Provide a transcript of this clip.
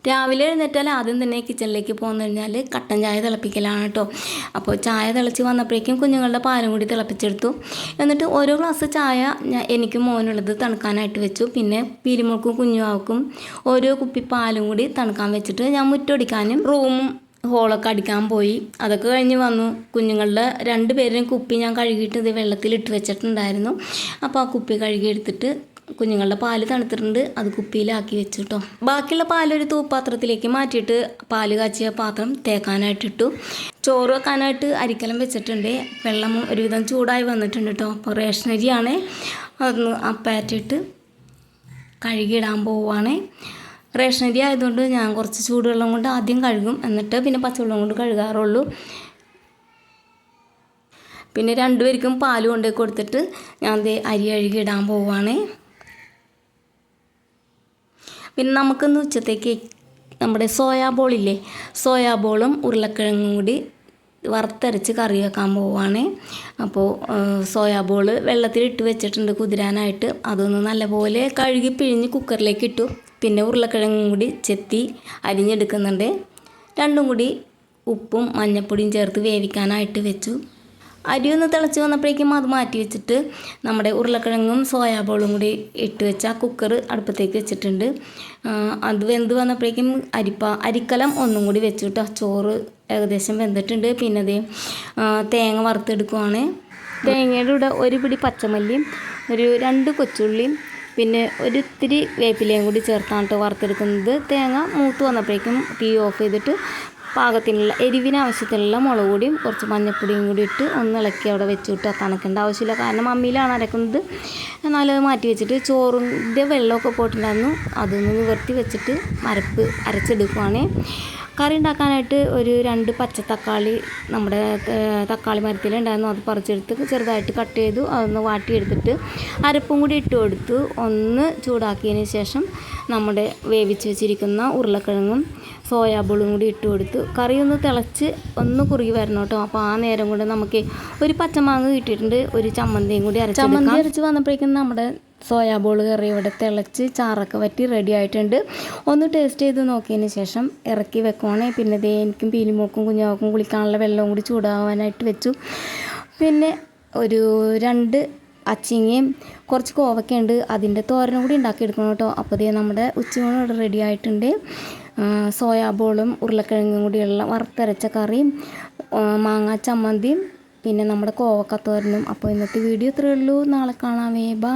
രാവിലെ എഴുന്നേറ്റാൽ ആദ്യം തന്നെ കിച്ചണിലേക്ക് പോന്നു കഴിഞ്ഞാൽ കട്ടൻ ചായ തിളപ്പിക്കലാണ് കേട്ടോ. അപ്പോൾ ചായ തിളച്ച് വന്നപ്പോഴേക്കും കുഞ്ഞുങ്ങളുടെ പാലും കൂടി തിളപ്പിച്ചെടുത്തു. എന്നിട്ട് ഓരോ ഗ്ലാസ് ചായ എനിക്കും മോനുള്ളത് തണുക്കാനായിട്ട് വെച്ചു. പിന്നെ പീലിമോൾക്കും കുഞ്ഞുവാക്കും ഓരോ കുപ്പി പാലും കൂടി തണുക്കാൻ വെച്ചിട്ട് ഞാൻ മുറ്റൊടിക്കാനും റൂമും ഹോളൊക്കെ അടിക്കാൻ പോയി. അതൊക്കെ കഴിഞ്ഞ് വന്നു. കുഞ്ഞുങ്ങളുടെ 2 പേരുടെയും കുപ്പി ഞാൻ കഴുകിയിട്ട് ഇത് വെള്ളത്തിലിട്ട് വെച്ചിട്ടുണ്ടായിരുന്നു. അപ്പോൾ ആ കുപ്പി കഴുകി എടുത്തിട്ട് കുഞ്ഞുങ്ങളുടെ പാല് തണുത്തിട്ടുണ്ട്, അത് കുപ്പിയിലാക്കി വെച്ചു കേട്ടോ. ബാക്കിയുള്ള പാലൊരു തൂപ്പാത്രത്തിലേക്ക് മാറ്റിയിട്ട് പാല് കാച്ചിയ പാത്രം തേക്കാനായിട്ടിട്ടു. ചോറ് വെക്കാനായിട്ട് അരിക്കലം വെച്ചിട്ടുണ്ട്. വെള്ളം ഒരുവിധം ചൂടായി വന്നിട്ടുണ്ട് കേട്ടോ. അപ്പോൾ റേഷനരിയാണ്, അതൊന്ന് അപ്പാറ്റിട്ട് കഴുകിയിടാൻ പോവുകയാണ്. റേഷനരി ആയതുകൊണ്ട് ഞാൻ കുറച്ച് ചൂടുവെള്ളം കൊണ്ട് ആദ്യം കഴുകും, എന്നിട്ട് പിന്നെ പച്ചവെള്ളം കൊണ്ട് കഴുകാറുള്ളൂ. പിന്നെ 2 പേർക്കും പാല് കൊണ്ട് കൊടുത്തിട്ട് ഞാൻ അരി കഴുകിയിടാൻ പോവുകയാണ്. പിന്നെ നമുക്കിന്ന് ഉച്ചത്തേക്ക് നമ്മുടെ സോയാബോളില്ലേ, സോയാബോളും ഉരുളക്കിഴങ്ങും കൂടി വറുത്തരച്ച് കറി വെക്കാൻ പോവുകയാണ്. അപ്പോൾ സോയാബോൾ വെള്ളത്തിലിട്ട് വെച്ചിട്ടുണ്ട് കുതിരാനായിട്ട്. അതൊന്ന് നല്ലപോലെ കഴുകി പിഴിഞ്ഞ് കുക്കറിലേക്ക് ഇട്ടു. പിന്നെ ഉരുളക്കിഴങ്ങും കൂടി ചെത്തി അരിഞ്ഞെടുക്കുന്നുണ്ട്. 2ഉം കൂടി ഉപ്പും മഞ്ഞൾപ്പൊടിയും ചേർത്ത് വേവിക്കാനായിട്ട് വെച്ചു. അരി ഒന്ന് തിളച്ച് വന്നപ്പോഴേക്കും അത് മാറ്റി വെച്ചിട്ട് നമ്മുടെ ഉരുളക്കിഴങ്ങും സോയാബോളും കൂടി ഇട്ട് വെച്ച കുക്കർ അടുപ്പത്തേക്ക് വെച്ചിട്ടുണ്ട്. അത് വെന്ത് വന്നപ്പോഴേക്കും അരിക്കലം ഒന്നും കൂടി വെച്ചു കേട്ടോ. ചോറ് ഏകദേശം വെന്തിട്ടുണ്ട്. പിന്നെ അത് തേങ്ങ വറുത്തെടുക്കുവാണ്. തേങ്ങയുടെ കൂടെ 1 പിടി പച്ചമല്ലിയും 2 കൊച്ചുള്ളിയും പിന്നെ ഒരിത്തിരി വേപ്പിലയും കൂടി ചേർത്താണ് കേട്ടോ വറുത്തെടുക്കുന്നത്. തേങ്ങ മൂത്ത് വന്നപ്പോഴേക്കും തീ ഓഫ് ചെയ്തിട്ട് പാകത്തിനുള്ള എരിവിന് ആവശ്യത്തിനുള്ള മുളക് പൊടിയും കുറച്ച് മഞ്ഞൾപ്പൊടിയും കൂടി ഇട്ട് ഒന്ന് ഇളക്കി അവിടെ വെച്ച് വിട്ട് തണുക്കേണ്ട ആവശ്യമില്ല, കാരണം അമ്മിയിലാണ് അരക്കുന്നത്. എന്നാലും അത് മാറ്റി വെച്ചിട്ട് ചോറിൻ്റെ വെള്ളമൊക്കെ പോയിട്ടുണ്ടായിരുന്നു, അതൊന്ന് നിവർത്തി വെച്ചിട്ട് അരച്ചെടുക്കുവാണ്. കറി ഉണ്ടാക്കാനായിട്ട് ഒരു 2 പച്ച തക്കാളി നമ്മുടെ തക്കാളി മരത്തിലുണ്ടായിരുന്നു, അത് പറിച്ചെടുത്ത് ചെറുതായിട്ട് കട്ട് ചെയ്തു. അതൊന്ന് വാട്ടിയെടുത്തിട്ട് അരപ്പും കൂടി ഇട്ട് കൊടുത്തു. ഒന്ന് ചൂടാക്കിയതിന് ശേഷം നമ്മുടെ വേവിച്ച് വെച്ചിരിക്കുന്ന ഉരുളക്കിഴങ്ങും സോയാബോളും കൂടി ഇട്ട് കൊടുത്തു. കറി ഒന്ന് തിളച്ച് ഒന്ന് കുറുകി വരണം കേട്ടോ. അപ്പോൾ ആ നേരം കൊണ്ട് നമുക്ക് ഒരു പച്ചമാങ്ങ കിട്ടിയിട്ടുണ്ട്, ഒരു ചമ്മന്തിയും കൂടി അരച്ച് വന്നപ്പോഴേക്കും നമ്മുടെ സോയാബോൾ കറി ഇവിടെ തിളച്ച് ചാറൊക്കെ വറ്റി റെഡി ആയിട്ടുണ്ട്. ഒന്ന് ടേസ്റ്റ് ചെയ്ത് നോക്കിയതിന് ശേഷം ഇറക്കി വെക്കുവാണ്. പിന്നെ എനിക്കും പീലിമോൾക്കും കുഞ്ഞാവക്കും കുളിക്കാനുള്ള വെള്ളവും കൂടി ചൂടാവാനായിട്ട് വെച്ചു. പിന്നെ ഒരു 2 അച്ചിങ്ങയും കുറച്ച് കോവക്കയുണ്ട്, അതിൻ്റെ തോരനും കൂടി ഉണ്ടാക്കിയെടുക്കണം കേട്ടോ. അപ്പോൾ നമ്മുടെ ഉച്ചയൂണ് ഇവിടെ റെഡി ആയിട്ടുണ്ട്. സോയാബോളും ഉരുളക്കിഴങ്ങും കൂടിയുള്ള വറുത്തരച്ച കറിയും മാങ്ങാ ചമ്മന്തിയും പിന്നെ നമ്മുടെ കോവക്ക തോരനും. അപ്പോൾ ഇന്നത്തെ വീഡിയോ ഇത്രയേ ഉള്ളൂ. നാളെ കാണാമേ. ബൈ.